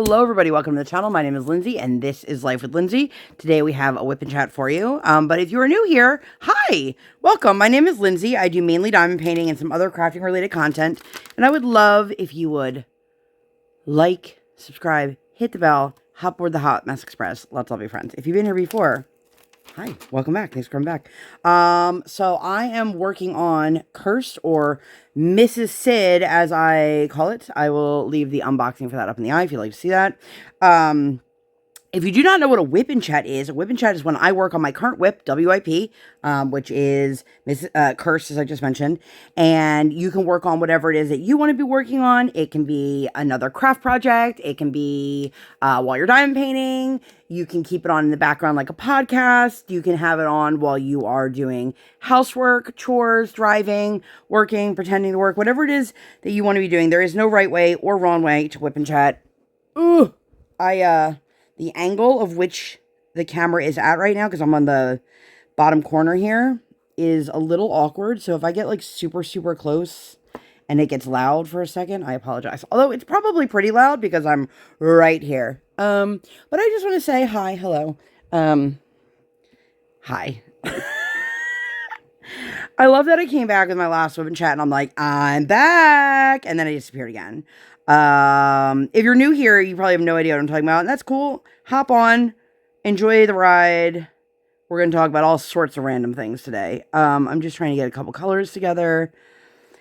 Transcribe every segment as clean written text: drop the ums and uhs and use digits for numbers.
Hello everybody, welcome to the channel. My name is Lindsay and this is Life with Lindsay. Today we have a WIP Chat for you. But if you are new here, hi! Welcome, my name is Lindsay. I do mainly diamond painting and some other crafting related content. And I would love if you would like, subscribe, hit the bell, hop aboard the Hot Mess Express. Lots of love you friends. If you've been here before, hi, welcome back. Thanks for coming back. So I am working on Cursed, or Mrs. Sid, as I call it. I will leave the unboxing for that up in the eye if you'd like to see that. If you do not know what a WIP Chat is, a WIP Chat is when I work on my current WIP, WIP, which is Cursed, as I just mentioned, and you can work on whatever it is that you want to be working on. It can be another craft project. It can be while you're diamond painting. You can keep it on in the background like a podcast. You can have it on while you are doing housework, chores, driving, working, pretending to work, whatever it is that you want to be doing. There is no right way or wrong way to WIP Chat. Ooh, the angle of which the camera is at right now, because I'm on the bottom corner here, is a little awkward. So if I get like super, super close and it gets loud for a second, I apologize. Although it's probably pretty loud because I'm right here. But I just want to say hi, hello. Hi. I love that I came back with my last WIP Chat and I'm like, I'm back. And then I disappeared again. If you're new here, you probably have no idea what I'm talking about, and that's cool. Hop on, enjoy the ride. We're going to talk about all sorts of random things today. I'm just trying to get a couple colors together,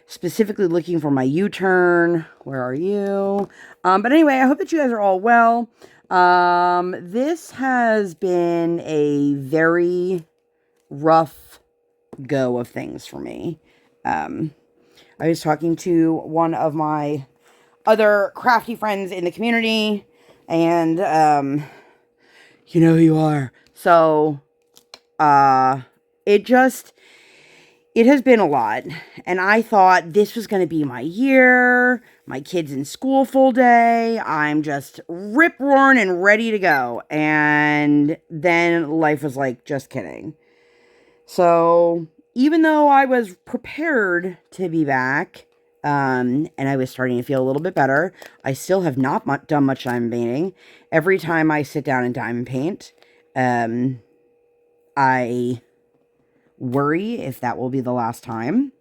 specifically looking for my U-turn. Where are you? But anyway, I hope that you guys are all well. This has been a very rough go of things for me. I was talking to one of my other crafty friends in the community, and you know who you are. So it has been a lot, and I thought this was going to be my year. My kid's in school full day. I'm just rip-roaring and ready to go, and then life was like, just kidding. So even though I was prepared to be back, and I was starting to feel a little bit better, I still have not done much diamond painting. Every time I sit down and diamond paint, I worry if that will be the last time,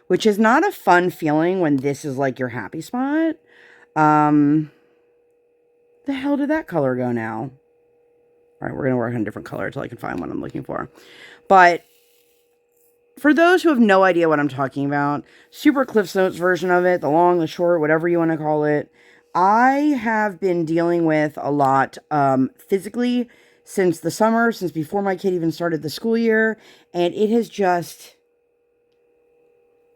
which is not a fun feeling when this is like your happy spot. The hell did that color go now? All right, we're going to work on a different color until I can find what I'm looking for. But for those who have no idea what I'm talking about, super Cliff's Notes version of it, the long, the short, whatever you want to call it, I have been dealing with a lot physically since the summer, since before my kid even started the school year, and it has just,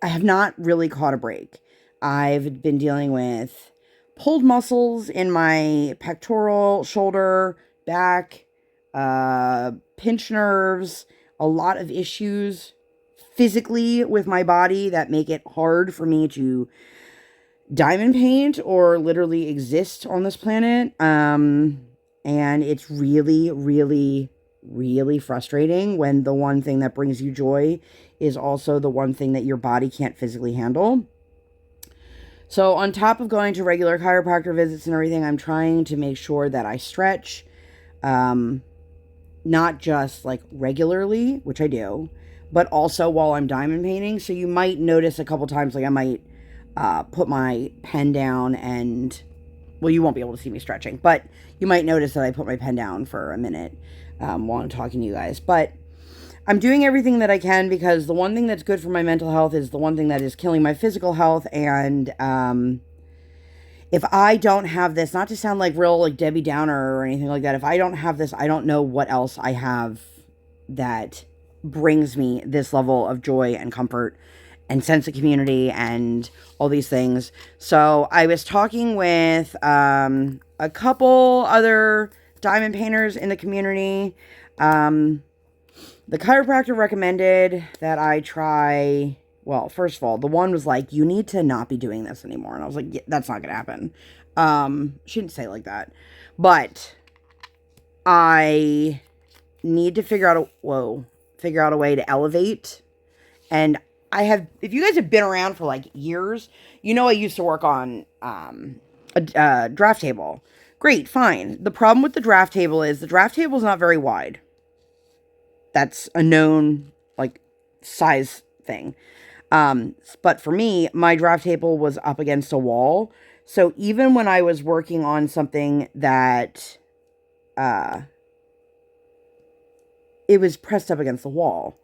I have not really caught a break. I've been dealing with pulled muscles in my pectoral, shoulder, back, pinched nerves, a lot of issues physically with my body that make it hard for me to diamond paint or literally exist on this planet. And it's really, really, really frustrating when the one thing that brings you joy is also the one thing that your body can't physically handle. So on top of going to regular chiropractor visits and everything, I'm trying to make sure that I stretch, not just like regularly, which I do, but also while I'm diamond painting. So you might notice a couple times, like I might put my pen down and, well, you won't be able to see me stretching, but you might notice that I put my pen down for a minute while I'm talking to you guys. But I'm doing everything that I can, because the one thing that's good for my mental health is the one thing that is killing my physical health. And if I don't have this, not to sound like real like Debbie Downer or anything like that, if I don't have this, I don't know what else I have that brings me this level of joy and comfort and sense of community and all these things. So I was talking with a couple other diamond painters in the community. The chiropractor recommended that I try, well, first of all, the one was like, you need to not be doing this anymore. And I was like, yeah, that's not going to happen. She didn't say it like that. But I need to figure out a way to elevate. And I have, if you guys have been around for like years, you know I used to work on a draft table. Great, fine. The problem with the draft table is the draft table is not very wide. That's a known, like, size thing. But for me, my draft table was up against a wall. So even when I was working on something that, it was pressed up against the wall.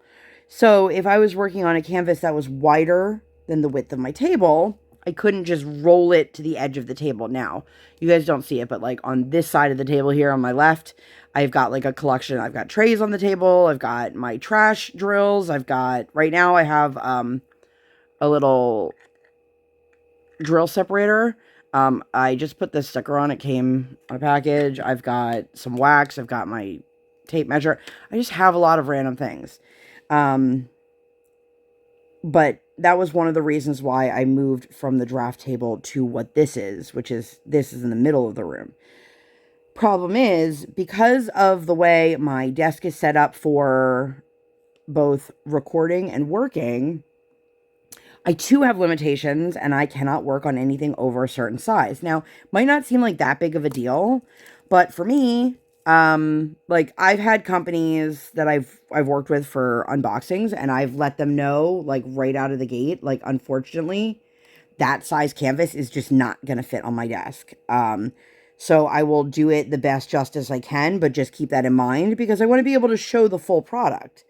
So if I was working on a canvas that was wider than the width of my table, I couldn't just roll it to the edge of the table. Now, you guys don't see it, but like on this side of the table here on my left, I've got like a collection. I've got trays on the table. I've got my trash drills. I've got, right now I have a little drill separator. I just put this sticker on. It came on a package. I've got some wax. I've got my tape measure. I just have a lot of random things. But that was one of the reasons why I moved from the draft table to what this is, which is, this is in the middle of the room. Problem is, because of the way my desk is set up for both recording and working, I too have limitations and I cannot work on anything over a certain size. Now, might not seem like that big of a deal, but for me, like I've had companies that I've worked with for unboxings and I've let them know like right out of the gate, like unfortunately, that size canvas is just not going to fit on my desk. So I will do it the best justice I can, but just keep that in mind because I want to be able to show the full product.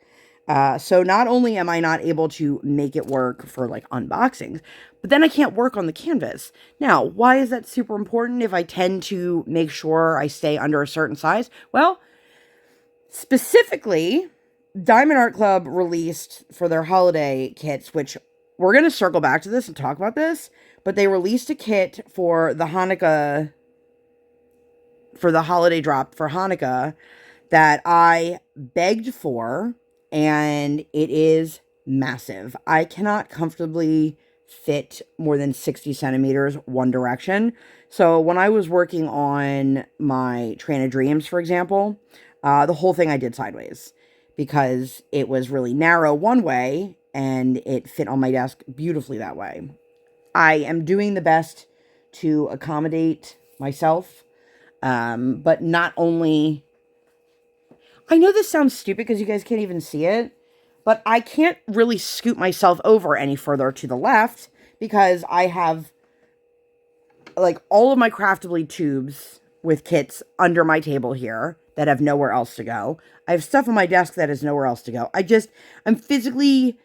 So not only am I not able to make it work for like unboxings, but then I can't work on the canvas. Now, why is that super important if I tend to make sure I stay under a certain size? Well, specifically, Diamond Art Club released for their holiday kits, which we're going to circle back to this and talk about this, but they released a kit for the Hanukkah, for the holiday drop for Hanukkah that I begged for. And it is massive. I cannot comfortably fit more than 60 centimeters one direction. So when I was working on my Train of Dreams, for example, the whole thing I did sideways because it was really narrow one way and it fit on my desk beautifully that way. I am doing the best to accommodate myself, but not only... I know this sounds stupid because you guys can't even see it, but I can't really scoot myself over any further to the left because I have like all of my Craftly tubes with kits under my table here that have nowhere else to go. I have stuff on my desk that has nowhere else to go. I'm physically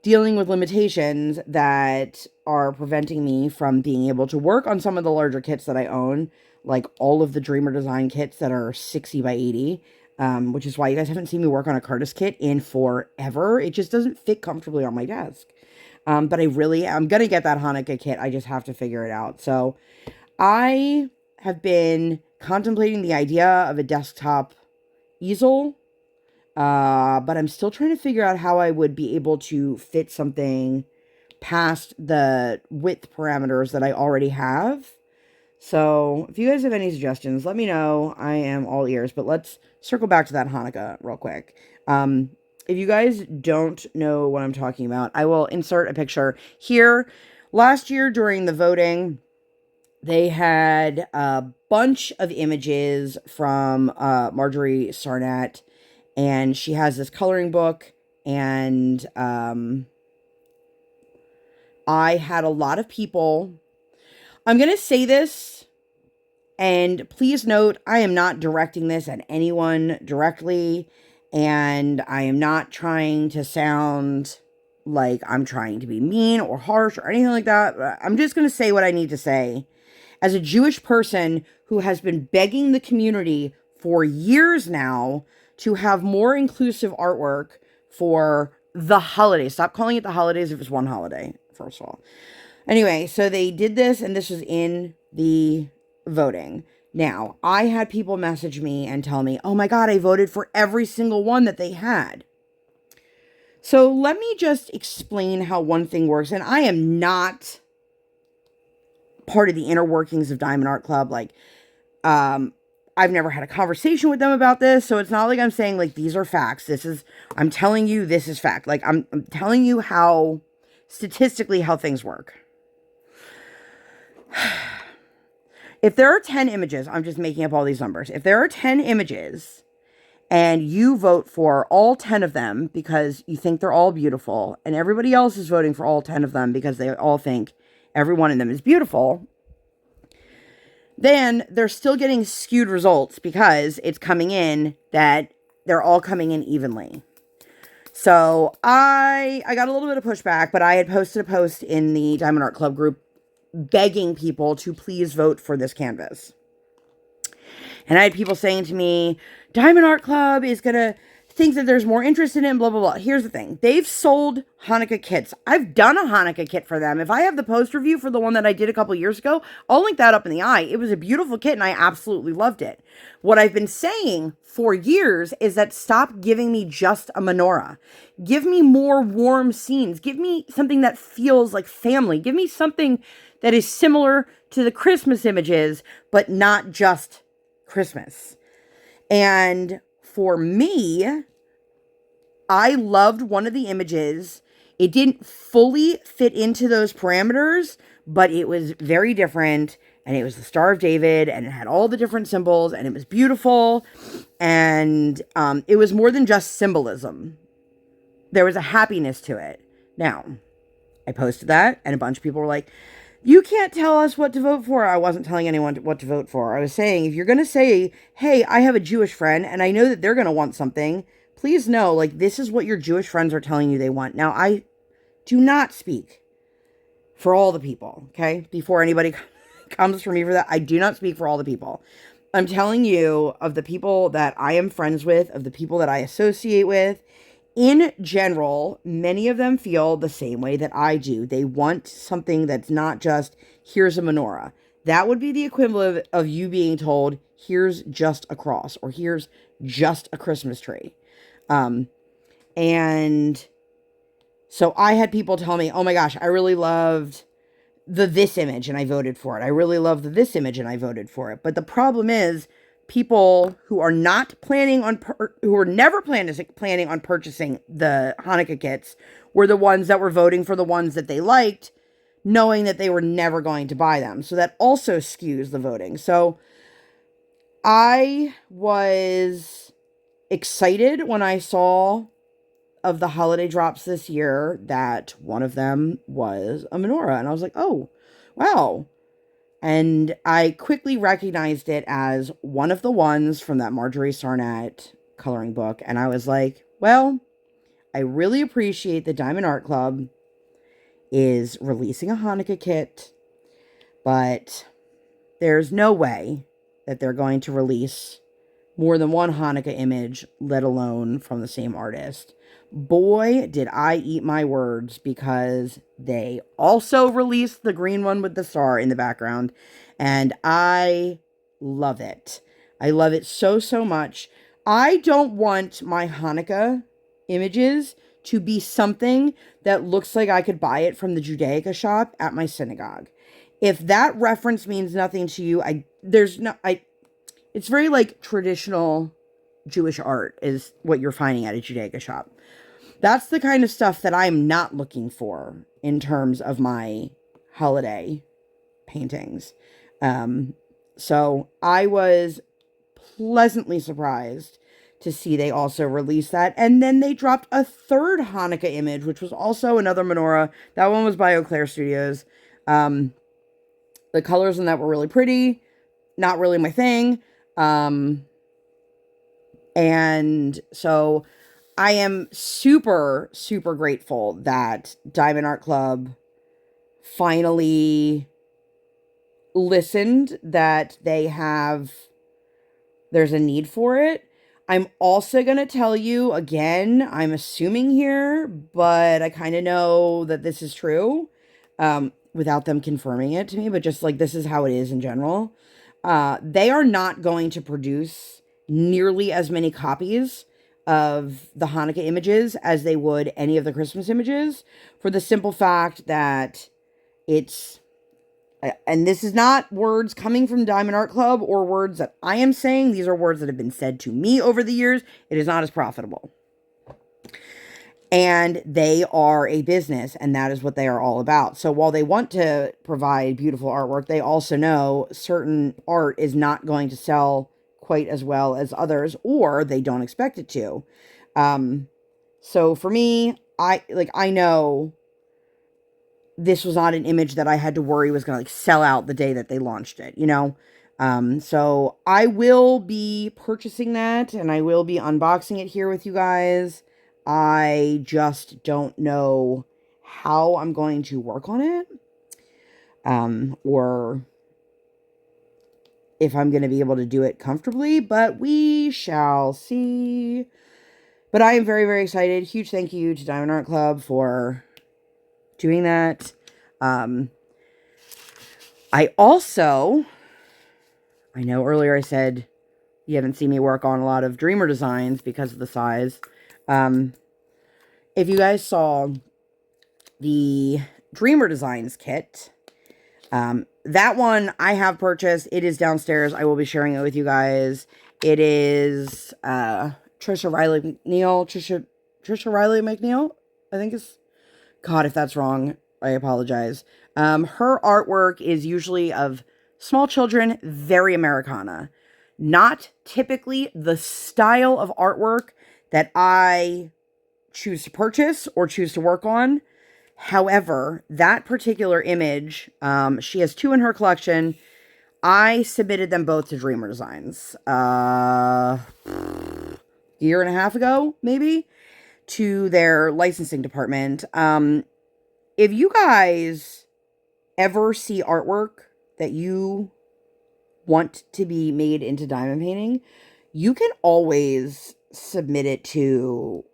dealing with limitations that are preventing me from being able to work on some of the larger kits that I own, like all of the Dreamer Design kits that are 60 by 80. Which is why you guys haven't seen me work on a Curtis kit in forever. It just doesn't fit comfortably on my desk. But I'm going to get that Hanukkah kit. I just have to figure it out. So I have been contemplating the idea of a desktop easel. But I'm still trying to figure out how I would be able to fit something past the width parameters that I already have. So, if you guys have any suggestions, let me know. I am all ears. But let's circle back to that Hanukkah real quick. If you guys don't know what I'm talking about, I will insert a picture here. Last year during the voting, they had a bunch of images from Marjorie Sarnett. And she has this coloring book. And I had a lot of people... I'm going to say this, and please note, I am not directing this at anyone directly, and I am not trying to sound like I'm trying to be mean or harsh or anything like that. I'm just going to say what I need to say. As a Jewish person who has been begging the community for years now to have more inclusive artwork for the holidays. Stop calling it the holidays if it's one holiday, first of all. Anyway, so they did this, and this was in the voting. Now, I had people message me and tell me, oh my God, I voted for every single one that they had. So let me just explain how one thing works. And I am not part of the inner workings of Diamond Art Club. Like, I've never had a conversation with them about this. So it's not like I'm saying, like, these are facts. I'm telling you this is fact. Like, I'm telling you how, statistically, how things work. If there are 10 images, I'm just making up all these numbers. If there are 10 images and you vote for all 10 of them because you think they're all beautiful, and everybody else is voting for all 10 of them because they all think every one of them is beautiful, then they're still getting skewed results because it's coming in that they're all coming in evenly. So I got a little bit of pushback, but I had posted a post in the Diamond Art Club group begging people to please vote for this canvas. And I had people saying to me, Diamond Art Club is going to think that there's more interest in it, blah, blah, blah. Here's the thing. They've sold Hanukkah kits. I've done a Hanukkah kit for them. If I have the post review for the one that I did a couple years ago, I'll link that up in the eye. It was a beautiful kit and I absolutely loved it. What I've been saying for years is that stop giving me just a menorah. Give me more warm scenes. Give me something that feels like family. Give me something that is similar to the Christmas images, but not just Christmas. And for me, I loved one of the images. It didn't fully fit into those parameters, but it was very different. And it was the Star of David, and it had all the different symbols, and it was beautiful. And it was more than just symbolism. There was a happiness to it. Now, I posted that, and a bunch of people were like, you can't tell us what to vote for. I wasn't telling anyone what to vote for. I was saying, if you're going to say, hey, I have a Jewish friend, and I know that they're going to want something, please know, like, this is what your Jewish friends are telling you they want. Now, I do not speak for all the people, okay? Before anybody comes for me for that, I do not speak for all the people. I'm telling you of the people that I am friends with, of the people that I associate with. In general, many of them feel the same way that I do. They want something that's not just, here's a menorah. That would be the equivalent of you being told, here's just a cross, or here's just a Christmas tree. And so I had people tell me, oh my gosh, I really loved this image and I voted for it. I really loved this image and I voted for it. But the problem is, people who are not planning on, who were never planning on purchasing the Hanukkah kits were the ones that were voting for the ones that they liked, knowing that they were never going to buy them. So that also skews the voting. So I was excited when I saw of the holiday drops this year that one of them was a menorah. And I was like, oh, wow. And I quickly recognized it as one of the ones from that Marjorie Sarnett coloring book. And I was like, well, I really appreciate the Diamond Art Club is releasing a Hanukkah kit, but there's no way that they're going to release more than one Hanukkah image, let alone from the same artist. Boy, did I eat my words, because they also released the green one with the star in the background, and I love it. I love it so, so much. I don't want my Hanukkah images to be something that looks like I could buy it from the Judaica shop at my synagogue. If that reference means nothing to you, it's very like traditional Jewish art is what you're finding at a Judaica shop. That's the kind of stuff that I'm not looking for in terms of my holiday paintings. So I was pleasantly surprised to see they also released that. And then they dropped a third Hanukkah image, which was also another menorah. That one was by Eau Claire Studios. The colors in that were really pretty. Not really my thing. And so I am super, super grateful that Diamond Art Club finally listened, that there's a need for it. I'm also going to tell you, again, I'm assuming here, but I kind of know that this is true, without them confirming it to me, but just like this is how it is in general. They are not going to produce nearly as many copies of the Hanukkah images as they would any of the Christmas images, for the simple fact that it's, and this is not words coming from Diamond Art Club or words that I am saying, these are words that have been said to me over the years, it is not as profitable. And they are a business, and that is what they are all about. So while they want to provide beautiful artwork, they also know certain art is not going to sell quite as well as others, or they don't expect it to. So for me, I know this was not an image that I had to worry was going to like sell out the day that they launched it, you know? So I will be purchasing that, and I will be unboxing it here with you guys. I just don't know how I'm going to work on it. Or if I'm going to be able to do it comfortably, but we shall see. But I am very, very excited. Huge thank you to Diamond Art Club for doing that. I know earlier I said you haven't seen me work on a lot of Dreamer designs because of the size. If you guys saw the Dreamer Designs kit, that one I have purchased. It is downstairs. I will be sharing it with you guys. It is Trisha Riley McNeil. Trisha Riley McNeil, I think is. God, if that's wrong, I apologize. Her artwork is usually of small children, very Americana. Not typically the style of artwork that I choose to purchase or choose to work on. However, that particular image, she has 2 in her collection. I submitted them both to Dreamer Designs a year and a half ago, maybe, to their licensing department. If you guys ever see artwork that you want to be made into diamond painting, you can always submit it to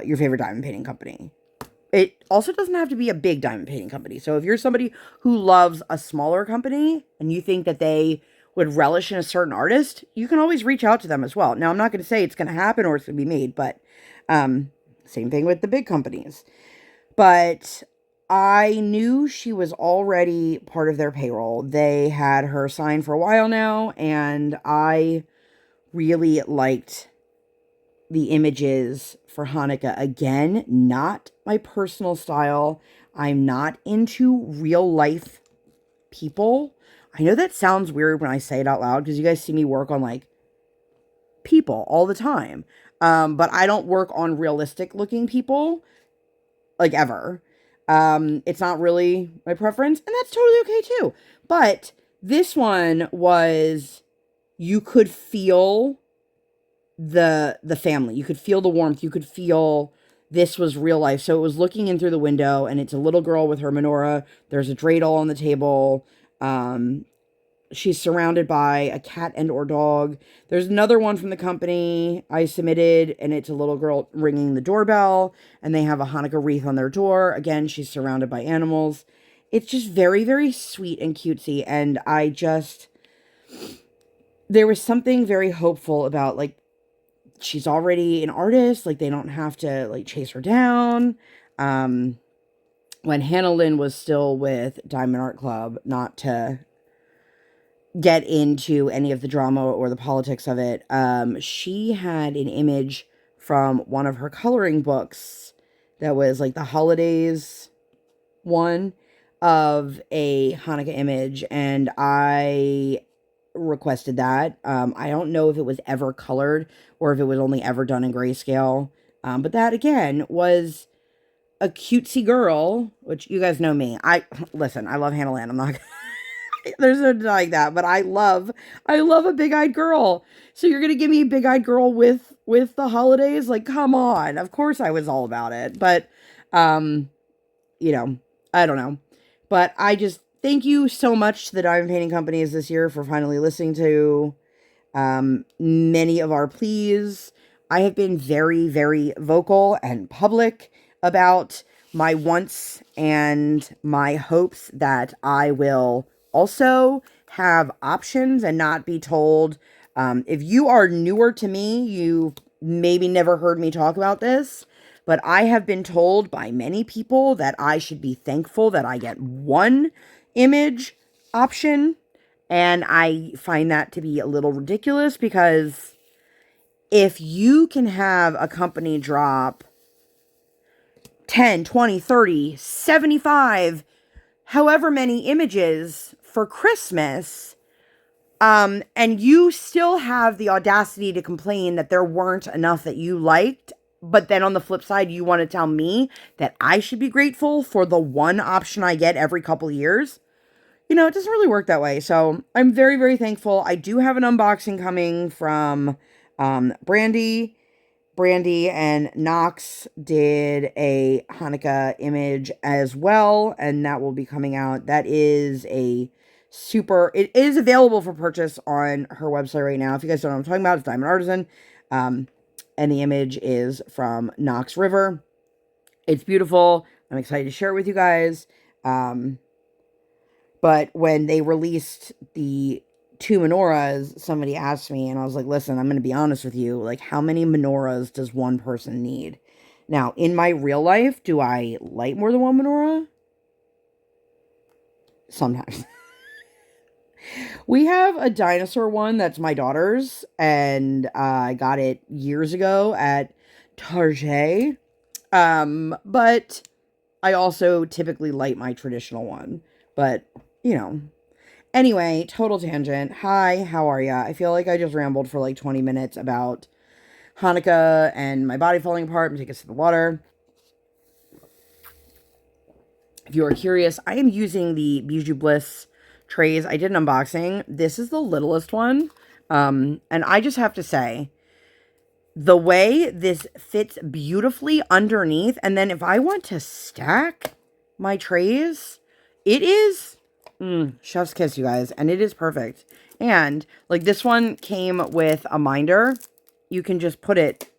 your favorite diamond painting company. It also doesn't have to be a big diamond painting company. So if you're somebody who loves a smaller company and you think that they would relish in a certain artist, you can always reach out to them as well. Now, I'm not going to say it's going to happen or it's going to be made, but same thing with the big companies. But I knew she was already part of their payroll. They had her signed for a while now, and I really liked the images for Hanukkah. Again, not my personal style. I'm not into real life people. I know that sounds weird when I say it out loud because you guys see me work on like people all the time. But I don't work on realistic looking people like ever. It's not really my preference, and that's totally okay too. But this one was, you could feel the family. You could feel the warmth. You could feel this was real life. So it was looking in through the window, and it's a little girl with her menorah. There's a dreidel on the table. She's surrounded by a cat and or dog. There's another one from the company I submitted, and it's a little girl ringing the doorbell, and they have a Hanukkah wreath on their door. Again, she's surrounded by animals. It's just very, very sweet and cutesy, and there was something very hopeful about, like, she's already an artist. Like, they don't have to, like, chase her down. When Hannah Lynn was still with Diamond Art Club, not to get into any of the drama or the politics of it, she had an image from one of her coloring books that was, like, the holidays one of a Hanukkah image, and I requested that. I don't know if it was ever colored or if it was only ever done in grayscale. But that again was a cutesy girl, which you guys know me. Listen, I love Hannah Land. I'm not there's no denying that, but I love a big-eyed girl. So you're gonna give me a big-eyed girl with the holidays? Like, come on. Of course I was all about it. But you know, I don't know. But I just thank you so much to the diamond painting companies this year for finally listening to many of our pleas. I have been very, very vocal and public about my wants and my hopes that I will also have options and not be told. If you are newer to me, you maybe never heard me talk about this, but I have been told by many people that I should be thankful that I get one image option. And I find that to be a little ridiculous, because if you can have a company drop 10, 20, 30, 75, however many images for Christmas, and you still have the audacity to complain that there weren't enough that you liked, but then on the flip side, you want to tell me that I should be grateful for the one option I get every couple years. You know, it doesn't really work that way. So I'm very, very thankful. I do have an unboxing coming from Brandy. Brandy and Knox did a Hanukkah image as well, and that will be coming out. That is it is available for purchase on her website right now. If you guys don't know what I'm talking about, it's Diamond Artisan. And the image is from Knox River. It's beautiful. I'm excited to share it with you guys. But when they released the 2 menorahs, somebody asked me, and I was like, listen, I'm going to be honest with you. Like, how many menorahs does one person need? Now, in my real life, do I light more than one menorah? Sometimes. We have a dinosaur one that's my daughter's, and I got it years ago at Target. But I also typically light my traditional one. But, you know. Anyway, total tangent. Hi, how are ya? I feel like I just rambled for like 20 minutes about Hanukkah and my body falling apart. I'm taking a sip of water. If you are curious, I am using the Bijou Bliss trays. I did an unboxing. This is the littlest one. And I just have to say, the way this fits beautifully underneath, and then if I want to stack my trays, it is chef's kiss, you guys, and it is perfect. And like this one came with a minder. You can just put it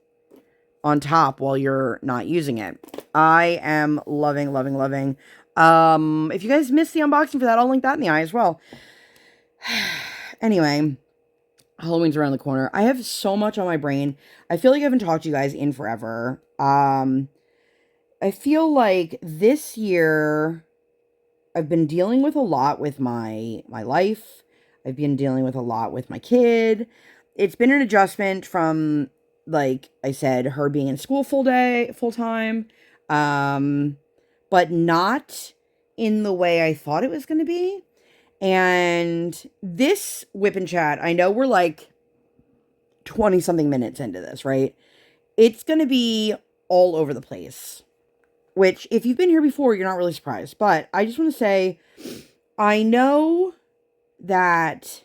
on top while you're not using it. I am loving, loving, loving. If you guys missed the unboxing for that, I'll link that in the eye as well. Anyway, Halloween's around the corner. I have so much on my brain. I feel like I haven't talked to you guys in forever. I feel like this year I've been dealing with a lot with my life. I've been dealing with a lot with my kid. It's been an adjustment from, like I said, her being in school full time, but not in the way I thought it was going to be. And this WIP Chat, I know we're like 20 something minutes into this, right? It's going to be all over the place. Which, if you've been here before, you're not really surprised. But I just want to say, I know that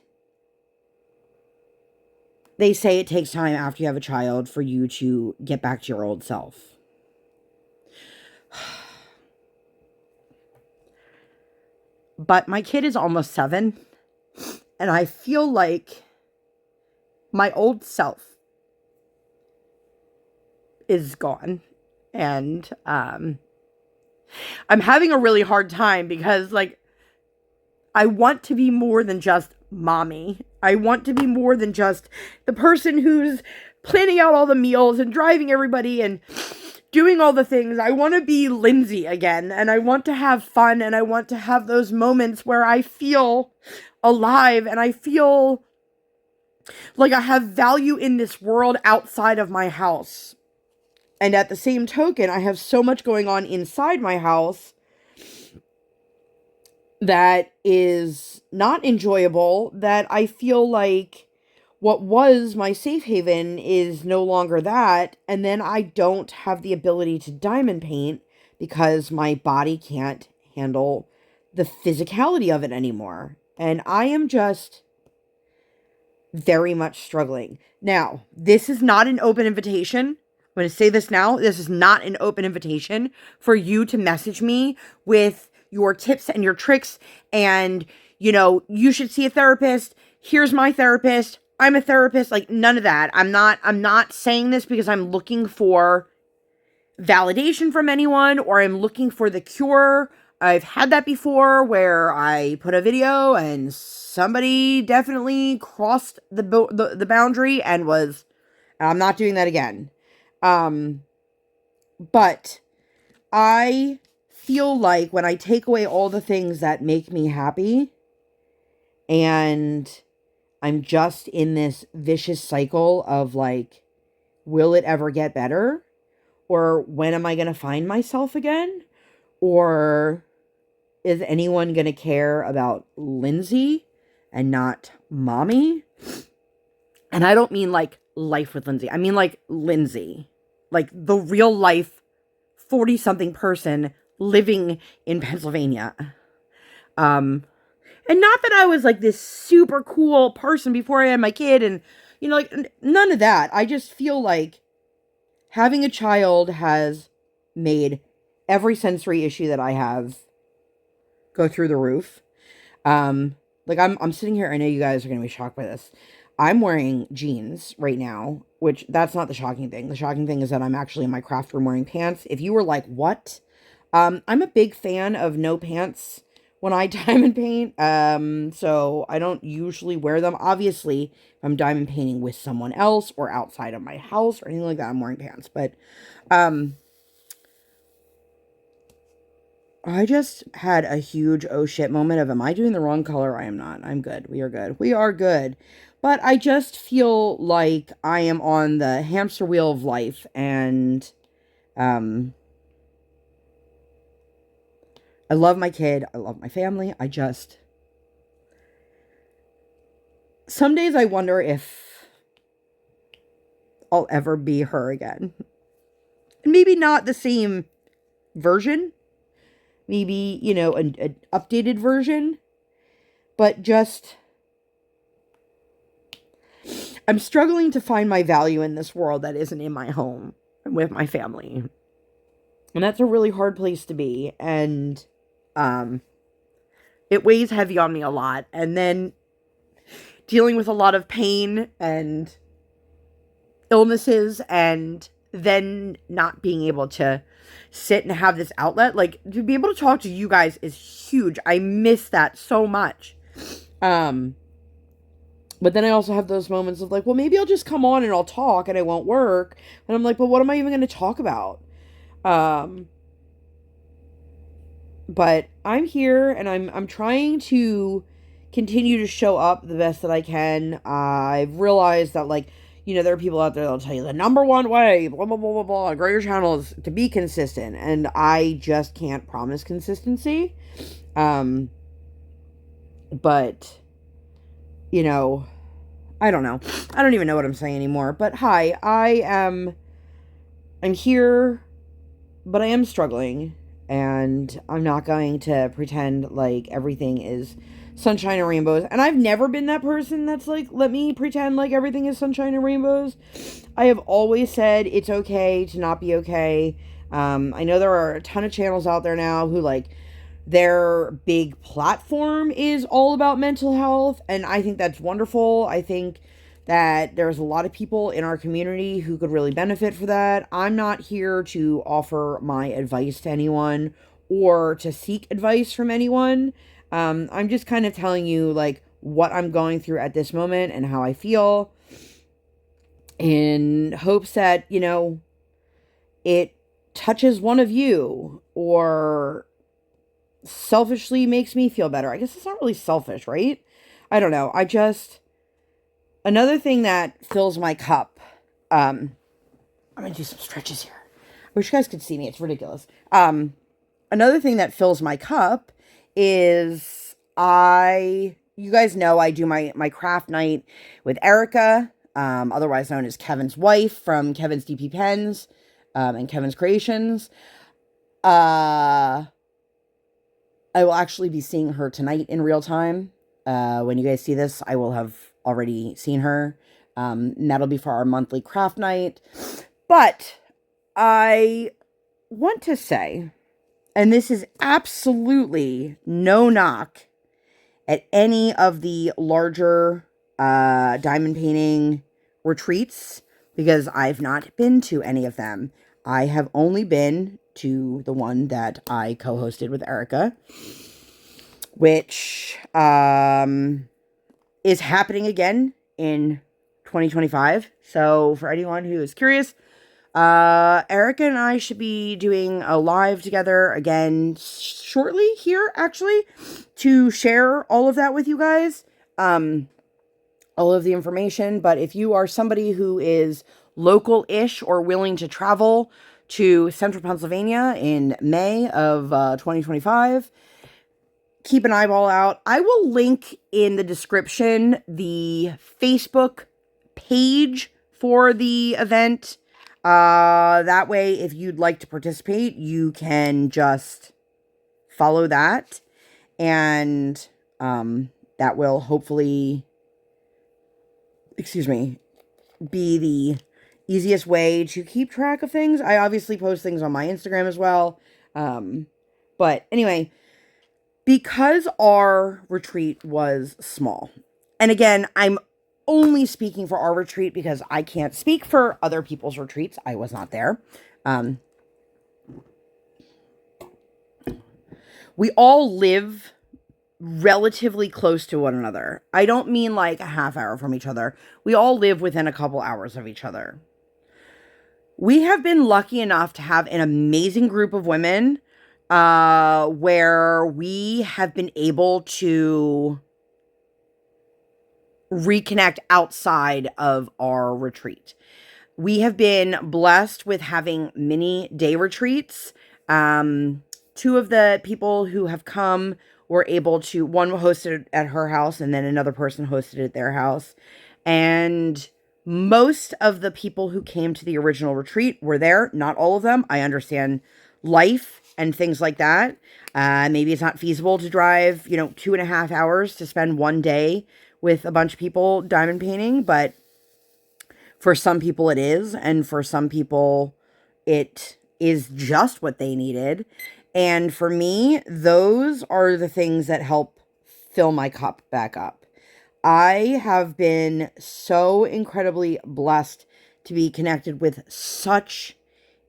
they say it takes time after you have a child for you to get back to your old self. But my kid is almost 7. And I feel like my old self is gone. And I'm having a really hard time because, like, I want to be more than just mommy. I want to be more than just the person who's planning out all the meals and driving everybody and doing all the things. I want to be Lindsay again, and I want to have fun, and I want to have those moments where I feel alive and I feel like I have value in this world outside of my house. And at the same token, I have so much going on inside my house that is not enjoyable, that I feel like what was my safe haven is no longer that. And then I don't have the ability to diamond paint because my body can't handle the physicality of it anymore. And I am just very much struggling. Now, this is not an open invitation. I'm going to say this now. This is not an open invitation for you to message me with your tips and your tricks and, you know, you should see a therapist. Here's my therapist. I'm a therapist. Like, none of that. I'm not saying this because I'm looking for validation from anyone or I'm looking for the cure. I've had that before where I put a video and somebody definitely crossed the boundary and I'm not doing that again. But I feel like when I take away all the things that make me happy and I'm just in this vicious cycle of like, will it ever get better? Or when am I going to find myself again? Or is anyone going to care about Lindsay and not mommy? And I don't mean like Life with Lindsay. I mean like Lindsay. Like the real life 40-something person living in Pennsylvania. And not that I was like this super cool person before I had my kid and, you know, like none of that. I just feel like having a child has made every sensory issue that I have go through the roof. Like I'm sitting here. I know you guys are going to be shocked by this. I'm wearing jeans right now, which that's not the shocking thing. The shocking thing is that I'm actually in my craft room wearing pants. If you were like, what? I'm a big fan of no pants when I diamond paint. So I don't usually wear them. Obviously, if I'm diamond painting with someone else or outside of my house or anything like that, I'm wearing pants. But, I just had a huge oh shit moment of, am I doing the wrong color? I am not. I'm good. We are good. We are good. But I just feel like I am on the hamster wheel of life and, I love my kid. I love my family. Some days I wonder if I'll ever be her again. Maybe not the same version. Maybe, you know, an updated version. But just, I'm struggling to find my value in this world that isn't in my home and with my family. And that's a really hard place to be. And, it weighs heavy on me a lot. And then dealing with a lot of pain and illnesses and then not being able to sit and have this outlet, like to be able to talk to you guys is huge. I miss that so much. But then I also have those moments of like, well, maybe I'll just come on and I'll talk and it won't work. And I'm like, but what am I even going to talk about? But I'm here and I'm trying to continue to show up the best that I can. I've realized that, like, you know, there are people out there that'll tell you the number one way, blah, blah, blah, blah, blah, grow your channel is to be consistent. And I just can't promise consistency. But, you know, I don't know. I don't even know what I'm saying anymore. But hi, I'm here, but I am struggling. And I'm not going to pretend like everything is sunshine and rainbows. And I've never been that person that's like, let me pretend like everything is sunshine and rainbows. I have always said it's okay to not be okay. I know there are a ton of channels out there now who, like, their big platform is all about mental health. And I think that's wonderful. I think that there's a lot of people in our community who could really benefit for that. I'm not here to offer my advice to anyone or to seek advice from anyone. I'm just kind of telling you, like, what I'm going through at this moment and how I feel, in hopes that, you know, it touches one of you or selfishly makes me feel better. I guess it's not really selfish, right? I don't know. Another thing that fills my cup, I'm going to do some stretches here. I wish you guys could see me. It's ridiculous. Another thing that fills my cup is you guys know I do my craft night with Erica, otherwise known as Kevin's wife from Kevin's DP Pens, and Kevin's Creations. I will actually be seeing her tonight in real time. When you guys see this, I will have already seen her. And that'll be for our monthly craft night. But I want to say, and this is absolutely no knock at any of the larger diamond painting retreats, because I've not been to any of them. I have only been to the one that I co-hosted with Erica, which is happening again in 2025. So for anyone who is curious, Erica and I should be doing a live together again shortly here, actually, to share all of that with you guys. All of the information. But if you are somebody who is local-ish or willing to travel to Central Pennsylvania in May of 2025. Keep an eyeball out. I will link in the description the Facebook page for the event. That way, if you'd like to participate, you can just follow that. And that will hopefully, be the easiest way to keep track of things. I obviously post things on my Instagram as well. But anyway, because our retreat was small, and again, I'm only speaking for our retreat because I can't speak for other people's retreats. I was not there. We all live relatively close to one another. I don't mean like a half hour from each other. We all live within a couple hours of each other. We have been lucky enough to have an amazing group of women where we have been able to reconnect outside of our retreat. We have been blessed with having mini day retreats. Two of the people who have come were able to, one hosted at her house and then another person hosted at their house. And most of the people who came to the original retreat were there. Not all of them. I understand life and things like that. Maybe it's not feasible to drive, 2.5 hours to spend one day with a bunch of people diamond painting, but for some people it is, and for some people it is just what they needed. And for me, those are the things that help fill my cup back up. I have been so incredibly blessed to be connected with such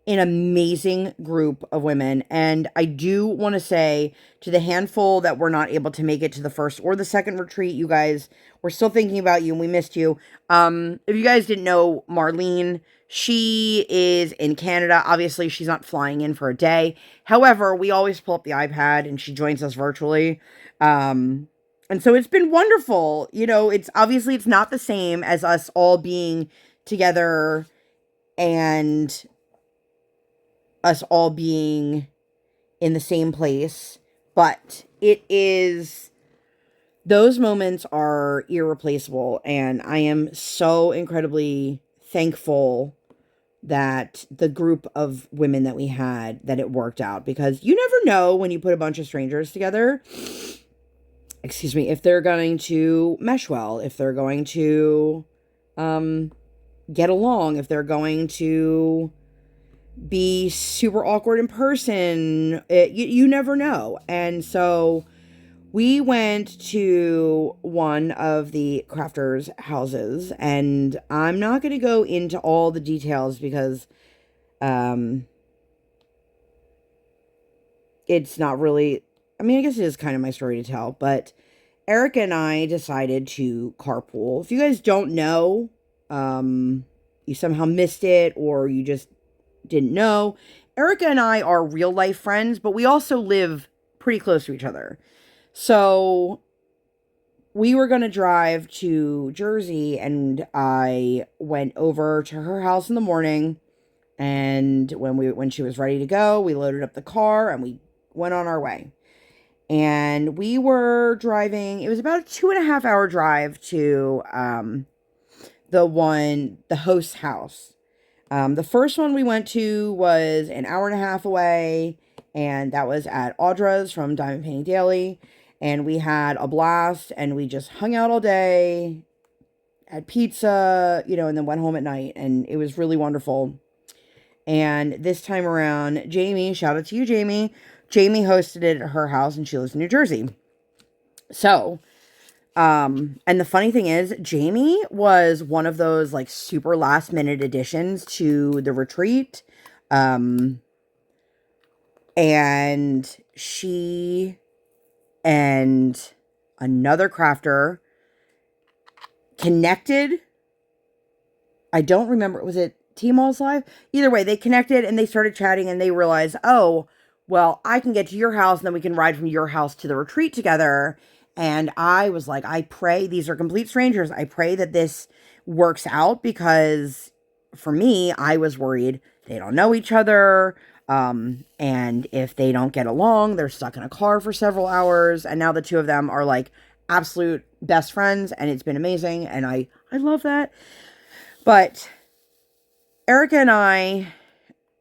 an amazing group of women. And I do want to say to the handful that were not able to make it to the first or the second retreat, you guys, we're still thinking about you and we missed you. If you guys didn't know Marlene, she is in Canada. Obviously, she's not flying in for a day. However, we always pull up the iPad and she joins us virtually. And so it's been wonderful. It's obviously it's not the same as us all being together and us all being in the same place, but it is, those moments are irreplaceable, and I am so incredibly thankful that the group of women that we had, that it worked out, because you never know when you put a bunch of strangers together, if they're going to mesh well, if they're going to get along, if they're going to be super awkward in person. You never know. And so we went to one of the crafters' houses, and I'm not going to go into all the details because it's not really, I guess it is kind of my story to tell, but Erica and I decided to carpool. If you guys don't know, you somehow missed it, or you just didn't know, Erica and I are real life friends, but we also live pretty close to each other. So we were going to drive to Jersey, and I went over to her house in the morning, and when she was ready to go, we loaded up the car and we went on our way. And we were driving, it was about a 2.5 hour drive to the host's house. The first one we went to was an 1.5 hours away, and that was at Audra's from Diamond Painting Daily, and we had a blast, and we just hung out all day, had pizza, and then went home at night, and it was really wonderful. And this time around, Jamie, shout out to you, Jamie hosted it at her house, and she lives in New Jersey. So, and the funny thing is, Jamie was one of those like super last minute additions to the retreat. And she and another crafter connected. I don't remember. Was it T-Malls Live? Either way, they connected and they started chatting, and they realized, oh, well, I can get to your house and then we can ride from your house to the retreat together. And I was like, I pray, these are complete strangers, I pray that this works out, because for me, I was worried they don't know each other. And if they don't get along, they're stuck in a car for several hours. And now the two of them are like absolute best friends, and it's been amazing. And I love that. But Erica and I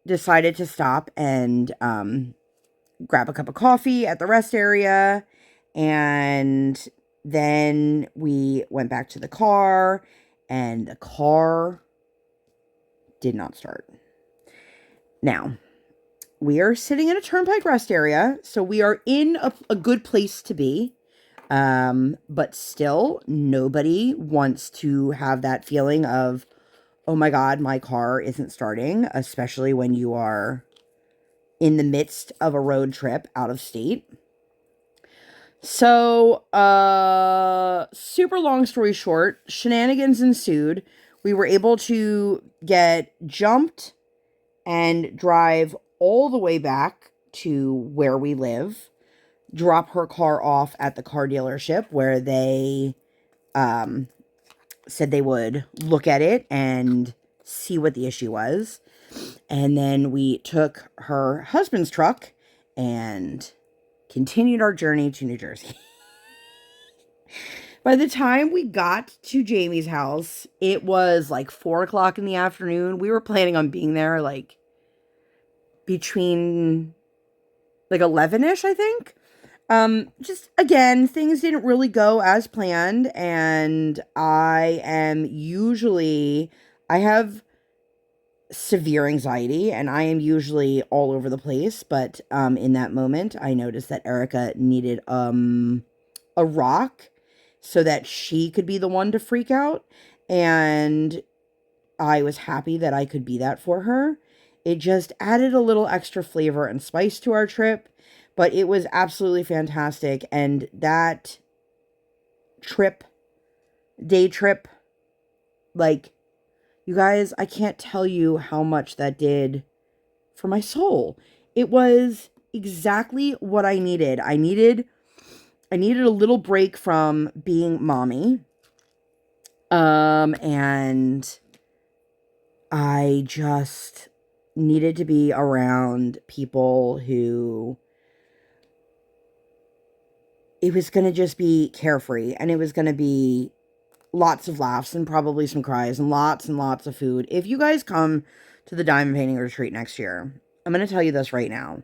decided to stop and grab a cup of coffee at the rest area. And then we went back to the car, and the car did not start. Now, we are sitting in a turnpike rest area, so we are in a good place to be. But still, nobody wants to have that feeling of, oh my God, my car isn't starting, especially when you are in the midst of a road trip out of state. So, super long story short, shenanigans ensued. We were able to get jumped and drive all the way back to where we live, drop her car off at the car dealership where they said they would look at it and see what the issue was. And then we took her husband's truck and continued our journey to New Jersey. By the time we got to Jamie's house, it was like 4 o'clock in the afternoon. We were planning on being there like between like 11-ish, I think. Just again, things didn't really go as planned, and I have severe anxiety, and I am usually all over the place, but in that moment I noticed that Erica needed a rock so that she could be the one to freak out, and I was happy that I could be that for her. It just added a little extra flavor and spice to our trip, but it was absolutely fantastic. And that day trip, like, you guys, I can't tell you how much that did for my soul. It was exactly what I needed. I needed a little break from being mommy. And I just needed to be around people who it was going to just be carefree, and it was going to be lots of laughs and probably some cries and lots of food. If you guys come to the diamond painting retreat next year, I'm going to tell you this right now.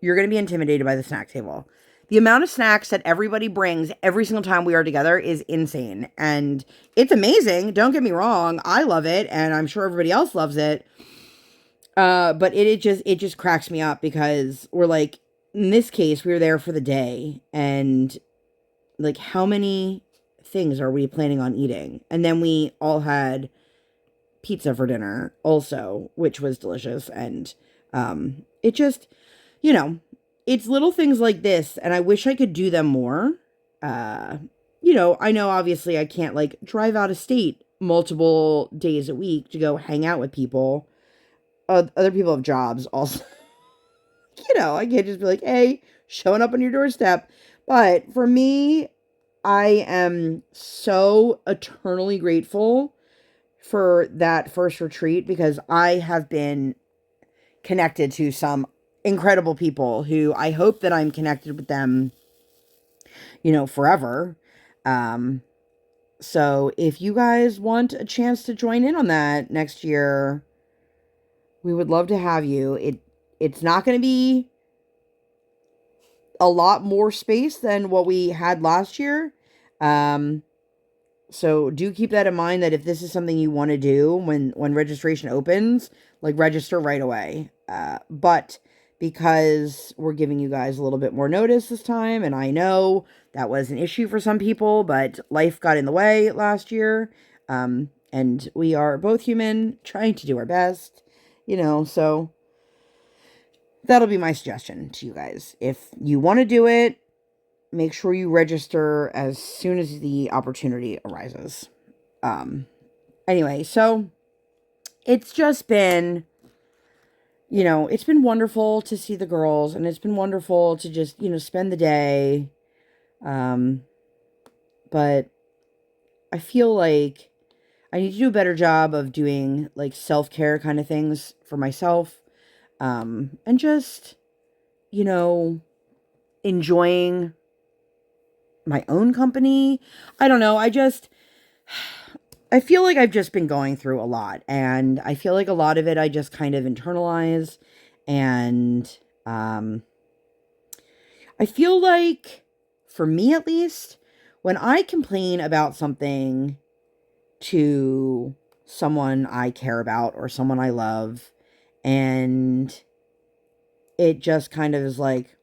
You're going to be intimidated by the snack table. The amount of snacks that everybody brings every single time we are together is insane. And it's amazing. Don't get me wrong. I love it. And I'm sure everybody else loves it. But it just cracks me up because we're like, in this case, we were there for the day. And like, how many things are we planning on eating? And then we all had pizza for dinner also, which was delicious. And it just, it's little things like this, and I wish I could do them more. I know obviously I can't like drive out of state multiple days a week to go hang out with people. Other people have jobs also. I can't just be like, hey, showing up on your doorstep. But for me, I am so eternally grateful for that first retreat, because I have been connected to some incredible people who I hope that I'm connected with them, forever. So if you guys want a chance to join in on that next year, we would love to have you. It's not going to be a lot more space than what we had last year. So do keep that in mind, that if this is something you want to do when registration opens, like, register right away. But because we're giving you guys a little bit more notice this time, and I know that was an issue for some people, but life got in the way last year. And we are both human, trying to do our best, so that'll be my suggestion to you guys. If you want to do it, make sure you register as soon as the opportunity arises. Anyway, so it's just been, it's been wonderful to see the girls, and it's been wonderful to just, spend the day. But I feel like I need to do a better job of doing like self-care kind of things for myself. And just, you know, enjoying my own company. I don't know. I feel like I've just been going through a lot, and I feel like a lot of it I just kind of internalize. And I feel like, for me at least, when I complain about something to someone I care about or someone I love, and it just kind of is like,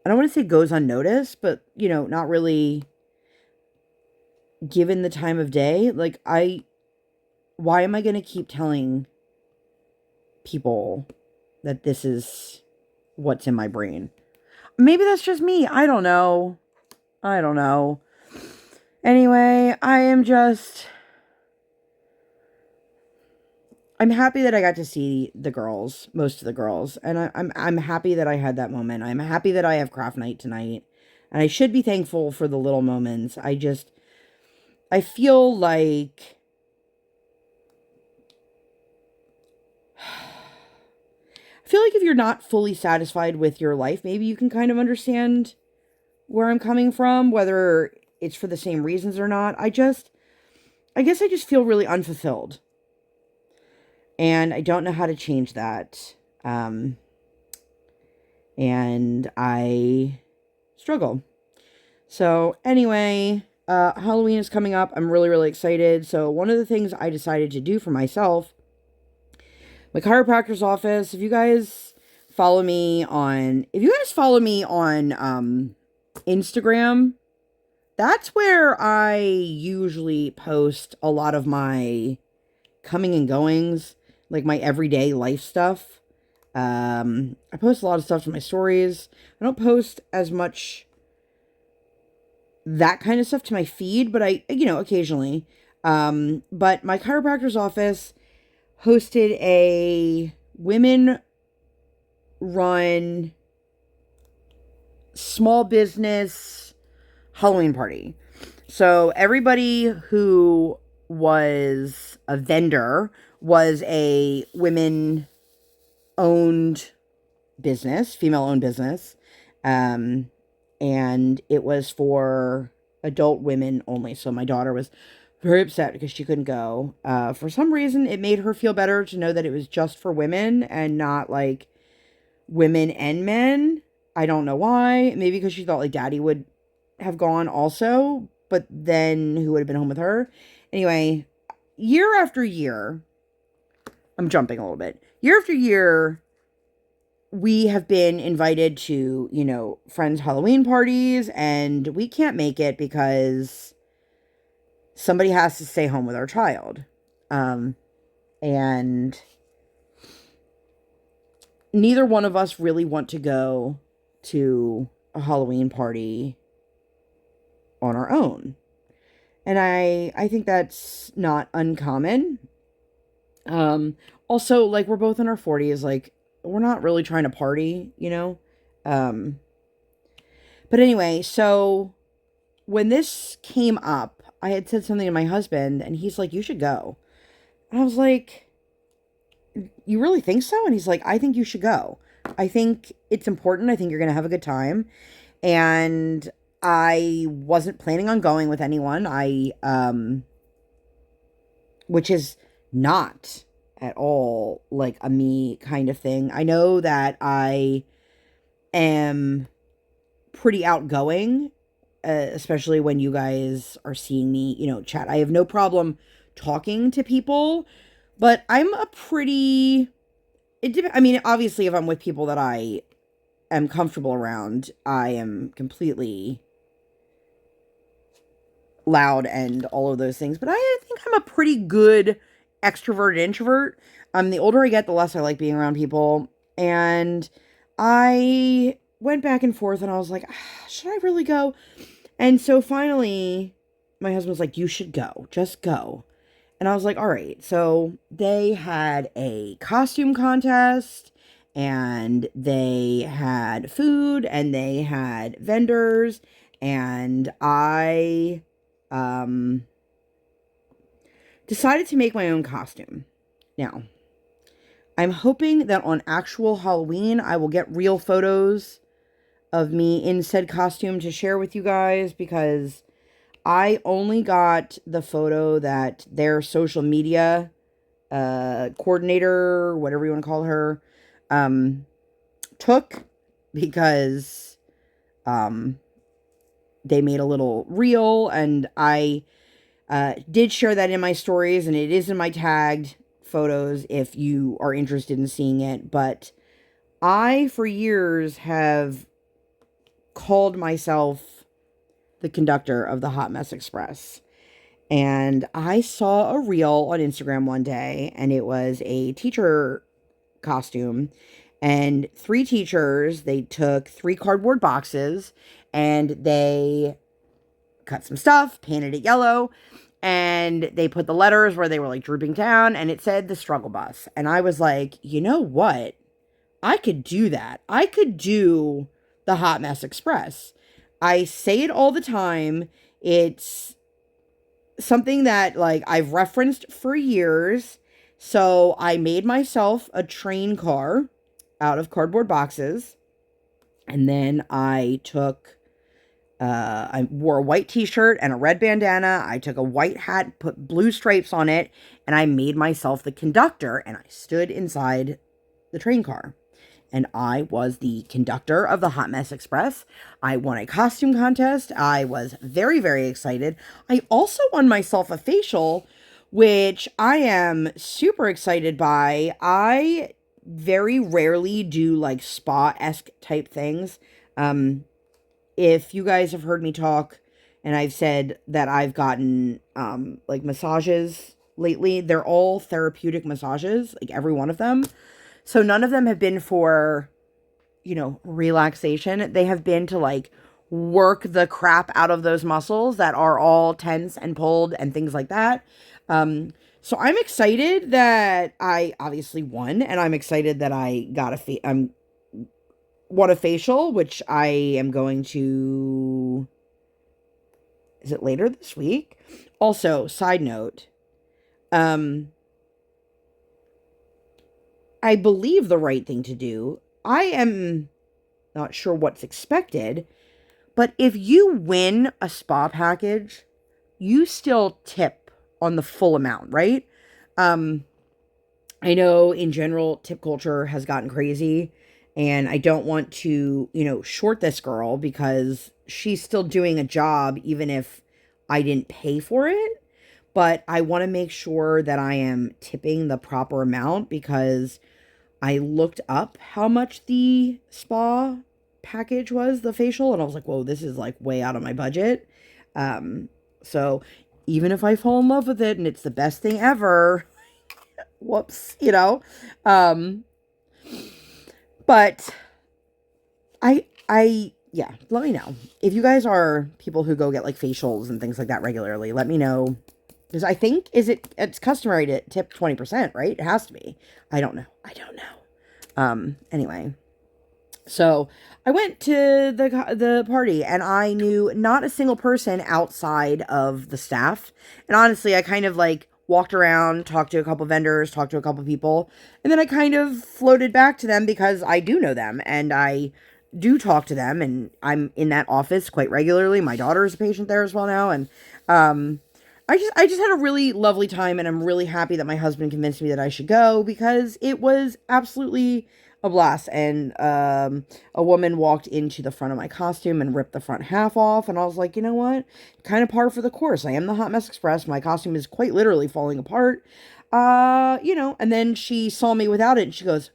I don't want to say goes unnoticed, but, you know, not really given the time of day. Like, why am I going to keep telling people that this is what's in my brain? Maybe that's just me. I don't know. Anyway, I'm happy that I got to see the girls, most of the girls, and I'm happy that I had that moment. I'm happy that I have craft night tonight, and I should be thankful for the little moments. I feel like if you're not fully satisfied with your life, maybe you can kind of understand where I'm coming from, whether it's for the same reasons or not. I guess I just feel really unfulfilled. And I don't know how to change that. And I struggle. So anyway, Halloween is coming up. I'm really, really excited. So one of the things I decided to do for myself, my chiropractor's office, if you guys follow me on Instagram, that's where I usually post a lot of my coming and goings, like my everyday life stuff. I post a lot of stuff to my stories. I don't post as much that kind of stuff to my feed, but I, occasionally. But my chiropractor's office hosted a women run small business Halloween party. So everybody who was a vendor was a women owned business, female owned business. And it was for adult women only. So my daughter was very upset because she couldn't go. For some reason, it made her feel better to know that it was just for women and not like women and men. I don't know why. Maybe because she thought like daddy would have gone also, but then who would have been home with her? Anyway, year after year, I'm jumping a little bit. Year after year, we have been invited to, friends' Halloween parties, and we can't make it because somebody has to stay home with our child. And neither one of us really want to go to a Halloween party on our own. And I think that's not uncommon. Also, like, we're both in our 40s, like, we're not really trying to party, But anyway, so when this came up, I had said something to my husband, and he's like, you should go. And I was like, you really think so? And he's like, I think you should go. I think it's important. I think you're going to have a good time. And I wasn't planning on going with anyone. Which is not at all like a me kind of thing. I know that I am pretty outgoing, especially when you guys are seeing me, chat. I have no problem talking to people, but I'm obviously if I'm with people that I am comfortable around, I am completely loud and all of those things. But I think I'm a pretty good extroverted introvert. The older I get, the less I like being around people. And I went back and forth, and I was like, should I really go? And so finally, my husband was like, you should go. Just go. And I was like, all right. So they had a costume contest, and they had food, and they had vendors, and I decided to make my own costume. Now, I'm hoping that on actual Halloween, I will get real photos of me in said costume to share with you guys, because I only got the photo that their social media coordinator, whatever you want to call her, took, because they made a little reel, and I did share that in my stories, and it is in my tagged photos if you are interested in seeing it. But I, for years, have called myself the conductor of the Hot Mess Express. And I saw a reel on Instagram one day, and it was a teacher costume. And 3 teachers, they took 3 cardboard boxes, and they cut some stuff, painted it yellow, and they put the letters where they were like drooping down, and it said the struggle bus. And I was like, you know what? I could do that. I could do the Hot Mess Express. I say it all the time. It's something that like I've referenced for years. So I made myself a train car out of cardboard boxes. And then I wore a white t-shirt and a red bandana. I took a white hat, put blue stripes on it, and I made myself the conductor, and I stood inside the train car. And I was the conductor of the Hot Mess Express. I won a costume contest. I was very, very excited. I also won myself a facial, which I am super excited by. I very rarely do like spa-esque type things. If you guys have heard me talk, and I've said that I've gotten like massages lately, they're all therapeutic massages, like every one of them. So none of them have been for, relaxation. They have been to like work the crap out of those muscles that are all tense and pulled and things like that. So I'm excited that I obviously won, and I'm excited that I got won a facial, which I am going to, is it later this week? Also, side note, I believe the right thing to do. I am not sure what's expected, but if you win a spa package, you still tip on the full amount, right? I know in general, tip culture has gotten crazy, and I don't want to, short this girl, because she's still doing a job even if I didn't pay for it. But I want to make sure that I am tipping the proper amount, because I looked up how much the spa package was, the facial, and I was like, whoa, this is like way out of my budget. So even if I fall in love with it and it's the best thing ever, whoops, but yeah, let me know. If you guys are people who go get like facials and things like that regularly, let me know. Because I think, it's customary to tip 20%, right? It has to be. I don't know. Anyway. So I went to the party, and I knew not a single person outside of the staff. And honestly, I kind of like walked around, talked to a couple vendors, talked to a couple people, and then I kind of floated back to them, because I do know them and I do talk to them, and I'm in that office quite regularly. My daughter is a patient there as well now, and I just had a really lovely time, and I'm really happy that my husband convinced me that I should go, because it was absolutely a blast. And a woman walked into the front of my costume and ripped the front half off, and I was like, you know what? Kind of par for the course. I am the Hot Mess Express. My costume is quite literally falling apart. And then she saw me without it, and she goes,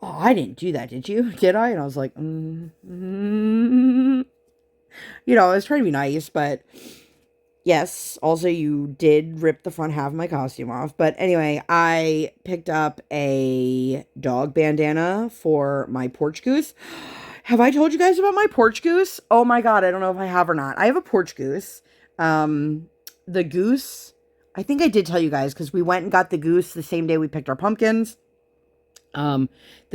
"Oh, I didn't do that, did you? Did I?" And I was like, I was trying to be nice, but yes, also you did rip the front half of my costume off. But anyway, I picked up a dog bandana for my porch goose. Have I told you guys about my porch goose? Oh my god, I don't know if I have or not. I have a porch goose. The goose, I think I did tell you guys, because we went and got the goose the same day we picked our pumpkins. The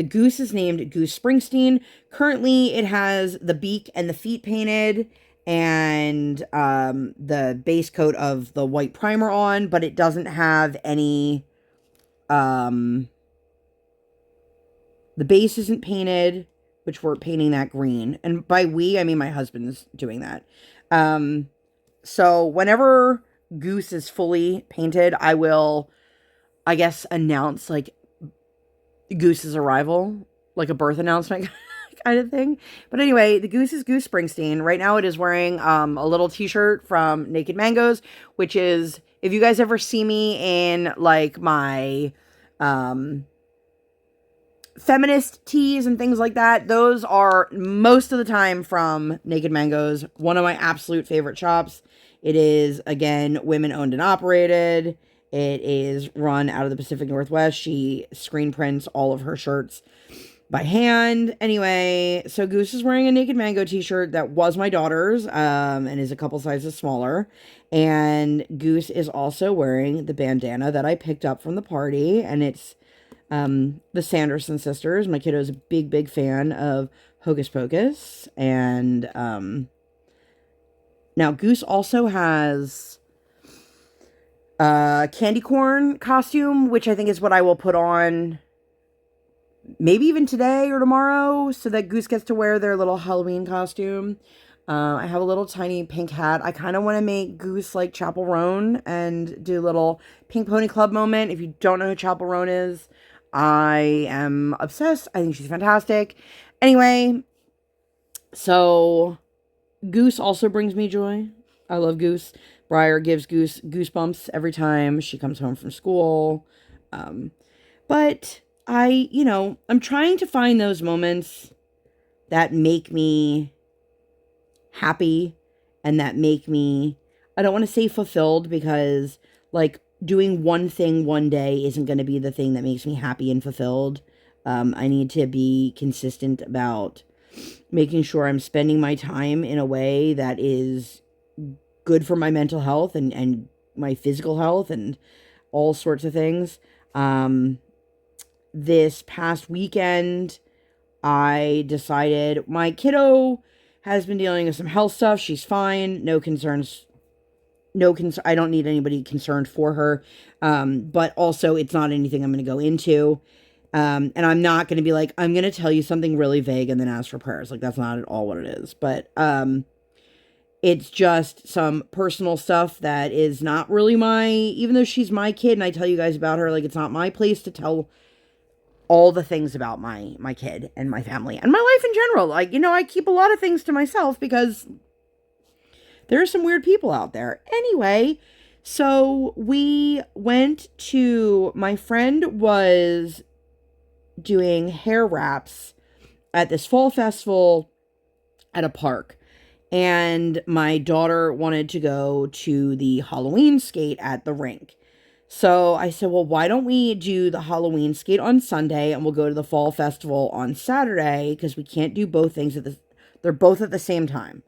goose is named Goose Springsteen. Currently, it has the beak and the feet painted, and the base coat of the white primer on, but it doesn't have any, the base isn't painted, which we're painting that green. And by we, I mean my husband's doing that. So whenever Goose is fully painted, I will, I guess, announce like Goose's arrival, like a birth announcement kind of thing. But anyway, the Goose is Goose Springsteen. Right now it is wearing a little t-shirt from Naked Mangoes, which is, if you guys ever see me in like my feminist tees and things like that, those are most of the time from Naked Mangoes, one of my absolute favorite shops. It is, again, women owned and operated. It is run out of the Pacific Northwest. She screen prints all of her shirts by hand. Anyway, so Goose is wearing a Naked Mango t-shirt that was my daughter's, and is a couple sizes smaller. And Goose is also wearing the bandana that I picked up from the party, and it's the Sanderson sisters. My kiddo's a big fan of Hocus Pocus. And now Goose also has a candy corn costume, which I think is what I will put on maybe even today or tomorrow, so that Goose gets to wear their little Halloween costume. I have a little tiny pink hat. I kind of want to make Goose like Chapel Roan and do a little Pink Pony Club moment. If you don't know who Chapel Roan is, I am obsessed. I think she's fantastic. Anyway, so Goose also brings me joy. I love Goose. Briar gives Goose goosebumps every time she comes home from school. But I'm trying to find those moments that make me happy and that make me, I don't want to say fulfilled, because like doing one thing one day isn't going to be the thing that makes me happy and fulfilled. I need to be consistent about making sure I'm spending my time in a way that is good for my mental health and my physical health and all sorts of things. This past weekend, I decided my kiddo has been dealing with some health stuff. She's fine. No concerns. I don't need anybody concerned for her. But also it's not anything I'm going to go into. And I'm not going to be like, I'm going to tell you something really vague and then ask for prayers. Like, that's not at all what it is. But, it's just some personal stuff that is not really even though she's my kid and I tell you guys about her, like, it's not my place to tell all the things about my kid and my family and my life in general. Like, I keep a lot of things to myself because there are some weird people out there. Anyway, so we went to, my friend was doing hair wraps at this fall festival at a park. And my daughter wanted to go to the Halloween skate at the rink. So I said, well, why don't we do the Halloween skate on Sunday and we'll go to the fall festival on Saturday, because we can't do both things they're both at the same time.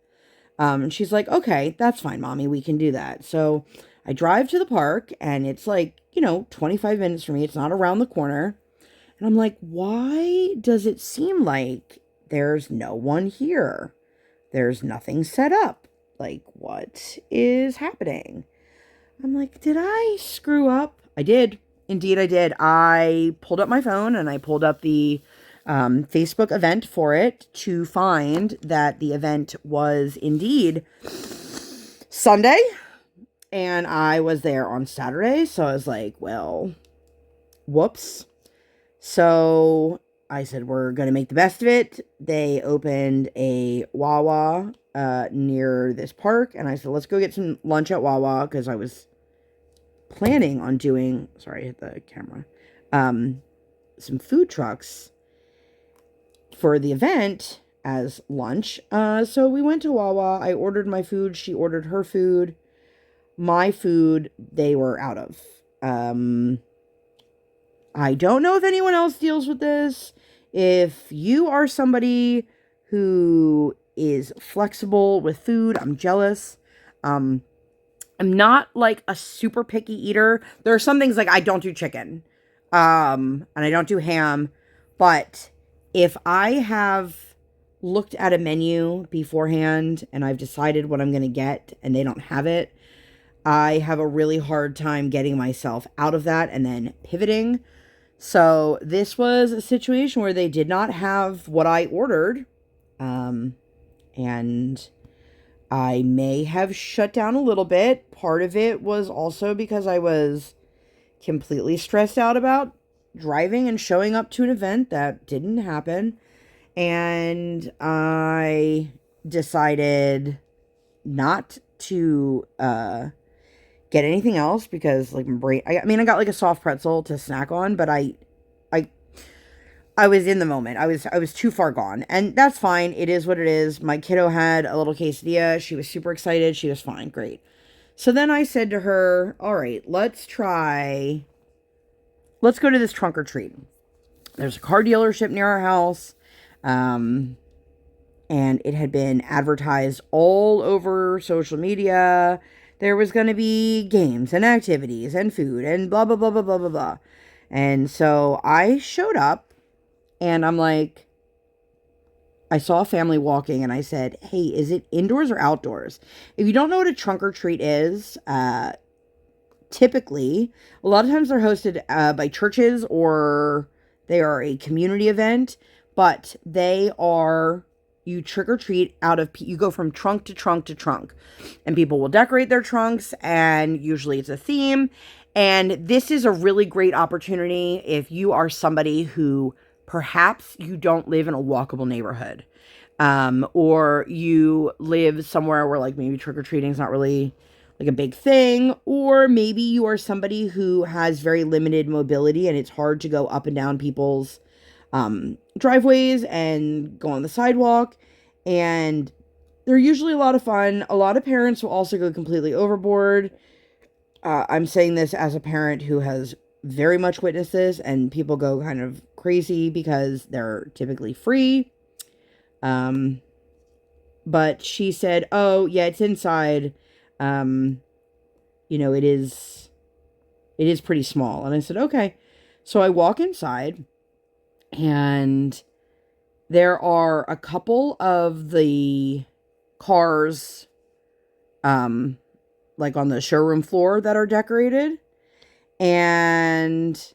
And she's like, okay, that's fine, Mommy, we can do that. So I drive to the park and it's like, 25 minutes for me. It's not around the corner. And I'm like, why does it seem like there's no one here? There's nothing set up. Like, what is happening? I'm like, did I screw up? I did. Indeed, I did. I pulled up my phone and I pulled up the Facebook event for it to find that the event was indeed Sunday. And I was there on Saturday. So I was like, well, whoops. So I said, we're going to make the best of it. They opened a Wawa near this park. And I said, let's go get some lunch at Wawa, because I was planning on doing, sorry, I hit the camera, some food trucks for the event as lunch. So we went to Wawa. I ordered my food. She ordered her food. My food, they were out of. I don't know if anyone else deals with this. If you are somebody who is flexible with food, I'm jealous. I'm not like a super picky eater. There are some things like I don't do chicken. And I don't do ham. But if I have looked at a menu beforehand and I've decided what I'm going to get and they don't have it, I have a really hard time getting myself out of that and then pivoting. So this was a situation where they did not have what I ordered. And I may have shut down a little bit. Part of it was also because I was completely stressed out about driving and showing up to an event that didn't happen. And I decided not to get anything else because like my brain, I mean, I got like a soft pretzel to snack on, but I was in the moment. I was too far gone. And that's fine. It is what it is. My kiddo had a little quesadilla. She was super excited. She was fine. Great. So then I said to her, all right, let's go to this trunk or treat. There's a car dealership near our house. And it had been advertised all over social media. There was going to be games and activities and food and blah, blah, blah, blah, blah, blah, blah. And so I showed up and I'm like, I saw a family walking and I said, hey, is it indoors or outdoors? If you don't know what a trunk or treat is, typically, a lot of times they're hosted by churches or they are a community event, but you trick or treat you go from trunk to trunk to trunk, and people will decorate their trunks, and usually it's a theme. And this is a really great opportunity if you are somebody who perhaps you don't live in a walkable neighborhood, or you live somewhere where like maybe trick-or-treating is not really like a big thing, or maybe you are somebody who has very limited mobility and it's hard to go up and down people's driveways and go on the sidewalk, and they're usually a lot of fun. A lot of parents will also go completely overboard. I'm saying this as a parent who has very much witnessed this, and people go kind of crazy because they're typically free. But she said, oh yeah, it's inside. It is pretty small. And I said, okay. So I walk inside and there are a couple of the cars, like on the showroom floor that are decorated. And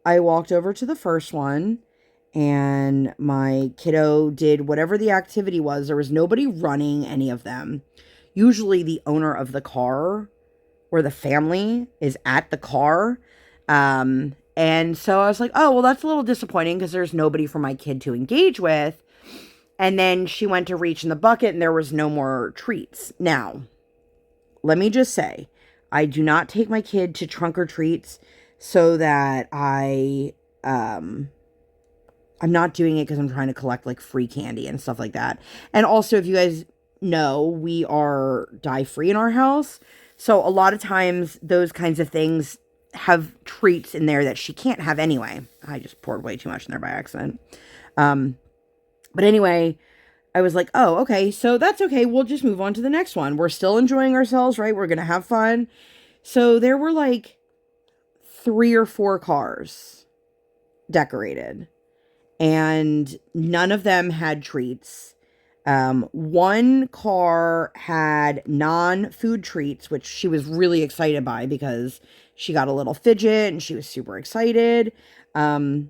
I walked over to the first one and my kiddo did whatever the activity was. There was nobody running any of them. Usually the owner of the car or the family is at the car. And so I was like, oh, well, that's a little disappointing because there's nobody for my kid to engage with. And then she went to reach in the bucket and there was no more treats. Now, let me just say, I do not take my kid to trunk or treats so that I'm not doing it because I'm trying to collect like free candy and stuff like that. And also, if you guys know, we are dye free in our house. So a lot of times those kinds of things have treats in there that she can't have anyway. I just poured way too much in there by accident. But anyway, I was like, oh, okay, so that's okay. We'll just move on to the next one. We're still enjoying ourselves, right? We're going to have fun. So there were like 3 or 4 cars decorated and none of them had treats. One car had non-food treats, which she was really excited by because she got a little fidget and she was super excited. And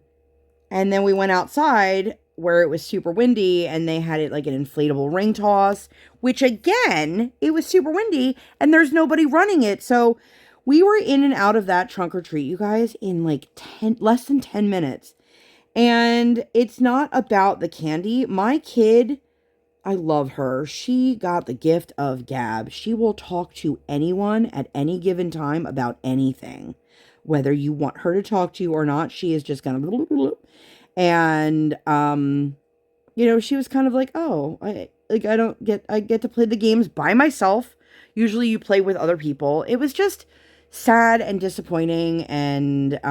then we went outside where it was super windy and they had it like an inflatable ring toss, which again, it was super windy and there's nobody running it. So we were in and out of that trunk or treat, you guys, in like less than 10 minutes. And it's not about the candy. My kid, I love her. She got the gift of gab. She will talk to anyone at any given time about anything. Whether you want her to talk to you or not, she is just going to... And, she was kind of like, oh, I get to play the games by myself. Usually you play with other people. It was just sad and disappointing. And, it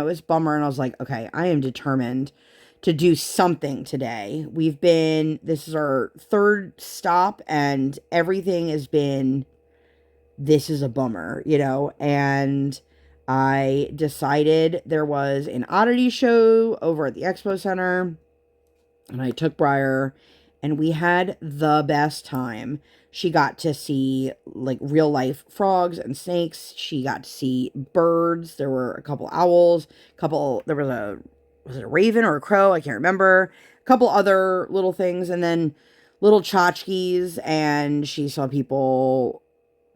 was a bummer. And I was like, okay, I am determined to do something today. This is our 3rd stop and everything has been, this is a bummer, and, I decided there was an oddity show over at the Expo Center, and I took Briar, and we had the best time. She got to see like real life frogs and snakes. She got to see birds. There were a couple owls, there was it a raven or a crow? I can't remember. A couple other little things, and then little tchotchkes, and she saw people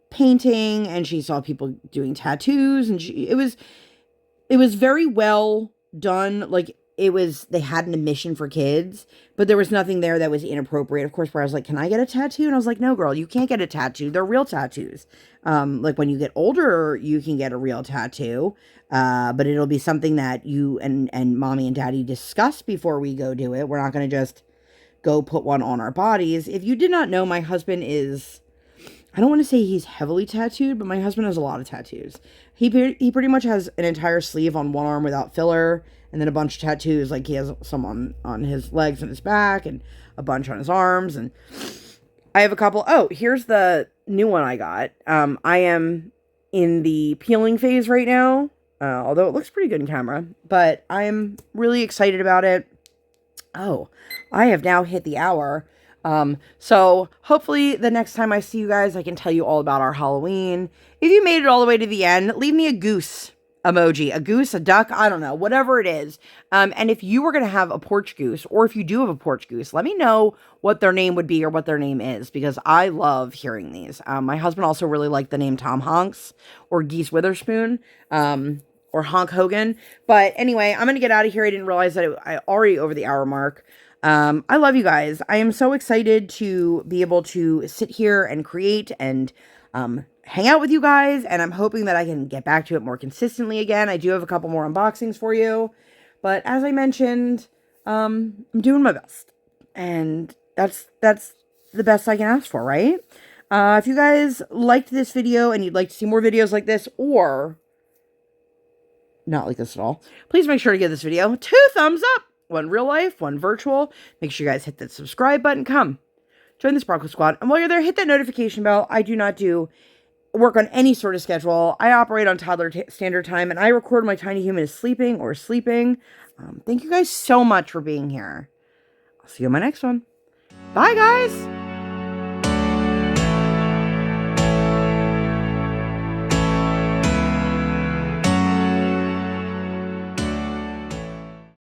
painting, and she saw people doing tattoos, and it was very well done. Like, they had an mission for kids, but there was nothing there that was inappropriate. Of course, where I was like, can I get a tattoo? And I was like, no, girl, you can't get a tattoo. They're real tattoos. Like, when you get older, you can get a real tattoo. But it'll be something that you and mommy and daddy discuss before we go do it. We're not going to just go put one on our bodies. If you did not know, my husband is, I don't want to say he's heavily tattooed, but my husband has a lot of tattoos. He pretty much has an entire sleeve on one arm without filler, and then a bunch of tattoos. Like, he has some on his legs and his back, and a bunch on his arms. And I have a couple. Oh, here's the new one I got. I am in the peeling phase right now, although it looks pretty good in camera. But I am really excited about it. Oh, I have now hit the hour. So hopefully the next time I see you guys, I can tell you all about our Halloween. If you made it all the way to the end, leave me a goose emoji, a goose, a duck, I don't know, whatever it is. And if you were going to have a porch goose, or if you do have a porch goose, let me know what their name would be or what their name is, because I love hearing these. My husband also really liked the name Tom Honks or Geese Witherspoon, or Honk Hogan. But anyway, I'm going to get out of here. I didn't realize that I already over the hour mark. I love you guys. I am so excited to be able to sit here and create and hang out with you guys, and I'm hoping that I can get back to it more consistently again. I do have a couple more unboxings for you, but as I mentioned, I'm doing my best, and that's the best I can ask for, right? If you guys liked this video and you'd like to see more videos like this, or not like this at all, please make sure to give this video 2 thumbs up. One real life, one virtual. Make sure you guys hit that subscribe button. Come join the Sparkle Squad. And while you're there, hit that notification bell. I do not do work on any sort of schedule. I operate on toddler standard time, and I record my tiny human is sleeping or sleeping. Thank you guys so much for being here. I'll see you on my next one. Bye, guys.